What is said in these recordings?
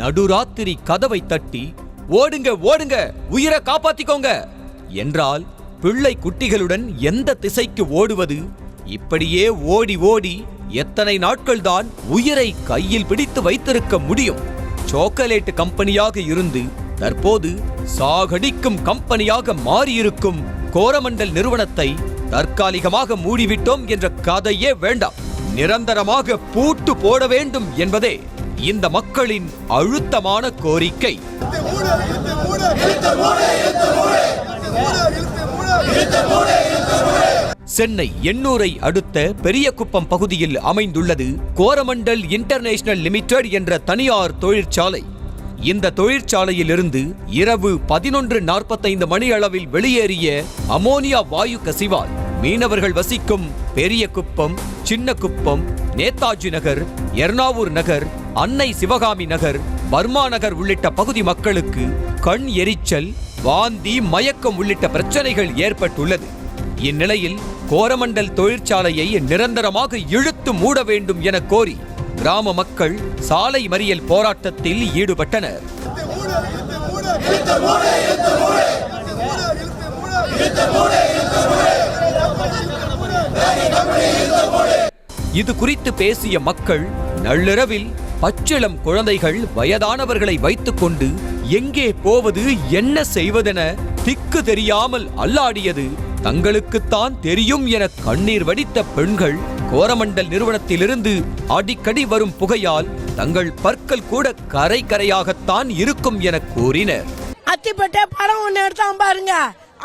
நடுராத்திரி கதவை தட்டி ஓடுங்க ஓடுங்க, உயிரை காப்பாத்திக்கோங்க என்றால் பிள்ளை குட்டிகளுடன் எந்த திசைக்கு ஓடுவது? இப்படியே ஓடி ஓடி எத்தனை நாட்கள் தான் உயிரை கையில் பிடித்து வைத்திருக்க முடியும்? சாக்லேட் கம்பெனியாக இருந்து தற்போது சாகடிக்கும் கம்பெனியாக மாறியிருக்கும் கோரமண்டல் நிறுவனத்தை தற்காலிகமாக மூடிவிட்டோம் என்ற கதையே வேண்டாம், நிரந்தரமாக பூட்டு போட வேண்டும் என்பதே இந்த மக்களின் அழுத்தமான கோரிக்கை. சென்னை எண்ணூரை அடுத்த பெரியகுப்பம் பகுதியில் அமைந்துள்ளது கோரமண்டல் இன்டர்நேஷனல் லிமிடெட் என்ற தனியார் தொழிற்சாலை. இந்த தொழிற்சாலையிலிருந்து இரவு 11:45 மணி அளவில் வெளியேறிய அமோனியா வாயு கசிவால் மீனவர்கள் வசிக்கும் பெரியகுப்பம், சின்னகுப்பம், நேதாஜி நகர், எர்ணாவூர் நகர், அன்னை சிவகாமி நகர், பர்மா நகர் உள்ளிட்ட பகுதி மக்களுக்கு கண் எரிச்சல், வாந்தி, மயக்கம் உள்ளிட்ட பிரச்சனைகள் ஏற்பட்டுள்ளது. இந்நிலையில் கோரமண்டல் தொழிற்சாலையை நிரந்தரமாக இழுத்து மூட வேண்டும் என கோரி கிராம மக்கள் சாலை மறியல் போராட்டத்தில் ஈடுபட்டனர். இது குறித்து பேசிய மக்கள் நள்ளிரவில் பச்சிளம் குழந்தைகள், வயதானவர்களை வைத்துக் கொண்டு எங்கே போவது, என்ன செய்வதென திக்கு தெரியாமல் அல்லாடியது தங்களுக்குத்தான் தெரியும் என கண்ணீர் வடித்த பெண்கள் கோரமண்டல் நிறுவனத்திலிருந்து அடிக்கடி வரும் புகையால் தங்கள் பற்கள் கூட கரை கரையாகத்தான் இருக்கும் என கூறினர். அத்திப்பட்ட படம் ஒண்ணு எடுத்தான் பாருங்க,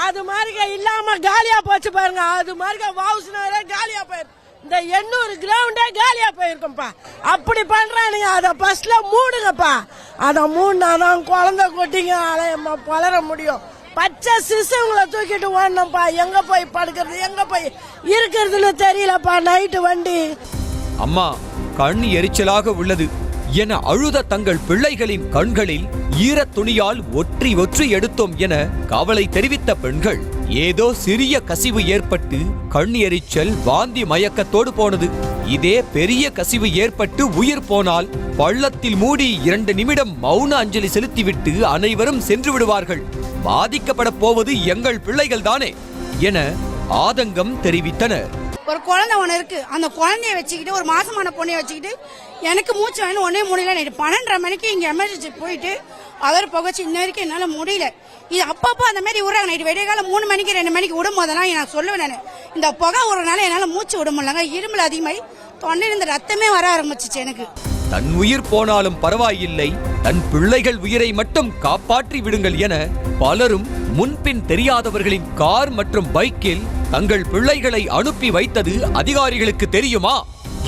அது மாதிரி இல்லாம காலியா போச்சு பாருங்க. அது மாதிரி வாவுஸ்னாரே காலியா போயிருக்கு, இந்த 800 கிரவுண்டே காலியா போயிருக்கும்பா. அப்படி பண்றானுங்க, அத பஸ்ல மூடுங்கப்பா. அத மூடினாதான் குழந்தை கொட்டிங்க வளர முடியும். பச்சை சிசுங்களை தூக்கிட்டு ஓடணும்ப்பா. எங்க போய் படுக்கிறது, எங்க போய் இருக்கிறதுன்னு தெரியலப்பா. நைட்டு வண்டி. அம்மா, கண் எரிச்சலாக உள்ளது என அழுத தங்கள் பிள்ளைகளின் கண்களில் ஈரத் துணியால் ஒற்றி ஒற்றி எடுத்தோம் என கவலை தெரிவித்த பெண்கள் ஏதோ சிறிய கசிவு ஏற்பட்டு கண் எரிச்சல், வாந்தி, மயக்கத்தோடு போனது. இதே பெரிய கசிவு ஏற்பட்டு உயிர் போனால் பள்ளத்தில் மூடி 2 நிமிடம் மௌன அஞ்சலி செலுத்திவிட்டு அனைவரும் சென்று விடுவார்கள். பாதிக்கப்பட போவது எங்கள் பிள்ளைகள் தானே என ஆதங்கம் தெரிவித்தனர். ஒரு குழந்தை ஒண்ணு இருக்கு, அந்த குழந்தைய வச்சுக்கிட்டு, ஒரு மாசமான பொண்ணைய வச்சுக்கிட்டு எனக்கு மூச்சு வேணும், ஒன்னே முடியல. 12:30 மணிக்கு இங்க எமர்ஜென்சி போயிட்டு அவர் புகைச்சு இன்ன வரைக்கும் என்னால முடியல. இது அப்பப்போ அந்த மாதிரி விடுறாங்க. நைட்டு விடிய காலம் 3 மணிக்கு 2 மணிக்கு விடும் போதெல்லாம் நான் சொல்லுவேன், நான் இந்த புகை விடுறதுனால என்னால மூச்சு விட முடியலங்க. இருமல் அதிகமாயி தொண்டையிலிருந்து ரத்தமே வர ஆரம்பிச்சிச்சு எனக்கு. தன் உயிர் போனாலும் பரவாயில்லை, தன் பிள்ளைகள் உயிரை மட்டும் காப்பாற்றி விடுங்கள் என பலரும் முன்பின் தெரியாதவர்களின் கார் மற்றும் பைக்கில் தங்கள் பிள்ளைகளை அனுப்பி வைத்தது அதிகாரிகளுக்கு தெரியுமா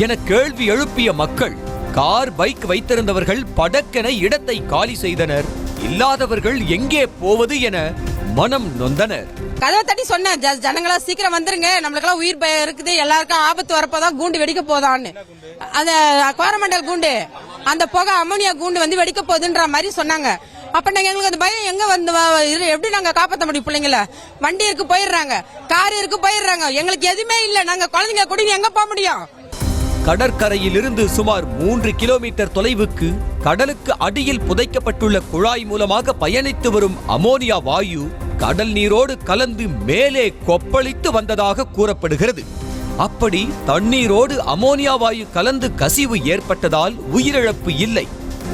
என கேள்வி எழுப்பிய மக்கள் கார், பைக் வைத்திருந்தவர்கள் படக்கென இடத்தை காலி செய்தனர். இல்லாதவர்கள் எங்கே போவது என மனம் நொந்தனர். கதவை தட்டி சொன்னேன், ஜனங்களா சீக்கிரம் வந்துருங்க, நம்மளுக்கெல்லாம் உயிர் பயம் இருக்குது, எல்லாருக்கும் ஆபத்து வரப்போதான், குண்டு வெடிக்க போதான்னு. அந்த கோரமண்டல் குண்டு, அந்த புகை அமோனியா குண்டு வந்து வெடிக்க போகுதுன்ற மாதிரி சொன்னாங்க. அப்ப நாங்க எங்களுக்கு அந்த பயம் எங்க வந்து எப்படி நாங்க காப்பாற்ற முடியும்? பிள்ளைங்கள வண்டி இருக்கு போயிடுறாங்க, கார் இருக்கு போயிடுறாங்க, எங்களுக்கு எதுவுமே இல்ல. நாங்க குழந்தைங்க கூட்டிட்டு எங்க போக முடியும்? கடற்கரையிலிருந்து சுமார் 3 கிலோமீட்டர் தொலைவுக்கு கடலுக்கு அடியில் புதைக்கப்பட்டுள்ள குழாய் மூலமாக பயணித்து வரும் அமோனியா வாயு கடல் நீரோடு கலந்து மேலே கொப்பளித்து வந்ததாக கூறப்படுகிறது. அப்படி தண்ணீரோடு அமோனியா வாயு கலந்து கசிவு ஏற்பட்டதால் உயிரிழப்பு இல்லை.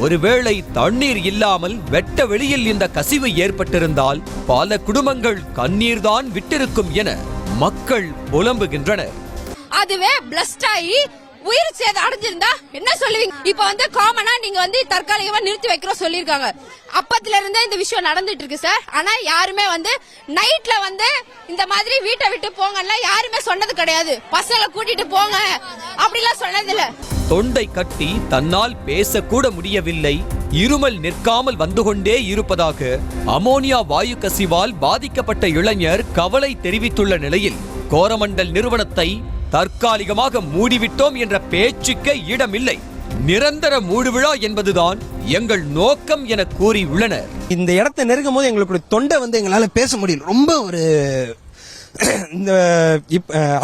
ஒருவேளை தண்ணீர் இல்லாமல் வெட்ட வெளியில் இந்த கசிவு ஏற்பட்டிருந்தால் பல குடும்பங்கள் கண்ணீர்தான் விட்டிருக்கும் என மக்கள் புலம்புகின்றனர். அதுவே பிளஸ்ட் ஆகி உயிர் சேதம் அடைஞ்சிருந்தா என்ன சொல்லுவீங்க? இப்ப வந்து காமனா நீங்க வந்து தற்காலிகமா நிறுத்தி வைக்கிறோம் சொல்லிருக்காங்க. அப்பத்துல இருந்தே இந்த விஷயம் நடந்துட்டு இருக்கு சார். ஆனா யாருமே வந்து நைட்ல வந்து இந்த மாதிரி வீட்டை விட்டு போங்கன்னா யாருமே சொன்னது கிடையாது. பசங்களை கூட்டிட்டு போங்க அப்படிலாம் சொன்னது இல்ல. தொண்டை கட்டி தன்னால் பேசக்கூட முடியவில்லை, இருமல் நிற்காமல் வந்து கொண்டே இருப்பதாக அமோனியா வாயு கசிவால் பாதிக்கப்பட்ட இளைஞர் கவலை தெரிவித்துள்ள நிலையில் கோரமண்டல் நிறுவனத்தை தற்காலிகமாக மூடிவிட்டோம் என்ற பேச்சுக்கே இடமில்லை. நிரந்தர மூடுவிழா என்பதுதான் எங்கள் நோக்கம் என கூறியுள்ளனர். இந்த இடத்தை நெருங்கும் போது எங்களுக்கு தொண்டை வந்து எங்களால பேச முடியல. ரொம்ப ஒரு இந்த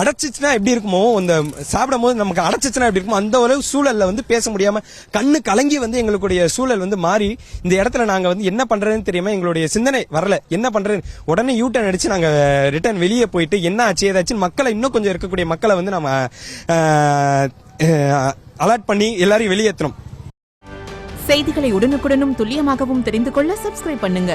அடைச்சிச்சுன்னா எப்படி இருக்குமோ, இந்த சாப்பிடும் போது நமக்கு அடைச்சிச்சுன்னா எப்படி இருக்குமோ அந்த ஒரு சூழல்ல வந்து பேச முடியாம கண்ணு கலங்கி வந்து எங்களுடைய சூழல் வந்து மாறி இந்த இடத்துல நாங்க வந்து என்ன பண்றதுன்னு தெரியாம எங்களுடைய சிந்தனை வரல, என்ன பண்றது, உடனே யூட்டர்ன் அடிச்சு நாங்க ரிட்டர்ன் வெளியே போயிட்டு என்ன ஆச்சு ஏதாச்சும் மக்களை இன்னும் கொஞ்சம் இருக்கக்கூடிய மக்களை வந்து நம்ம அலர்ட் பண்ணி எல்லாரையும் வெளியேற்றணும். செய்திகளை உடனுக்குடனும் துல்லியமாகவும் தெரிந்து கொள்ள சப்ஸ்கிரைப் பண்ணுங்க.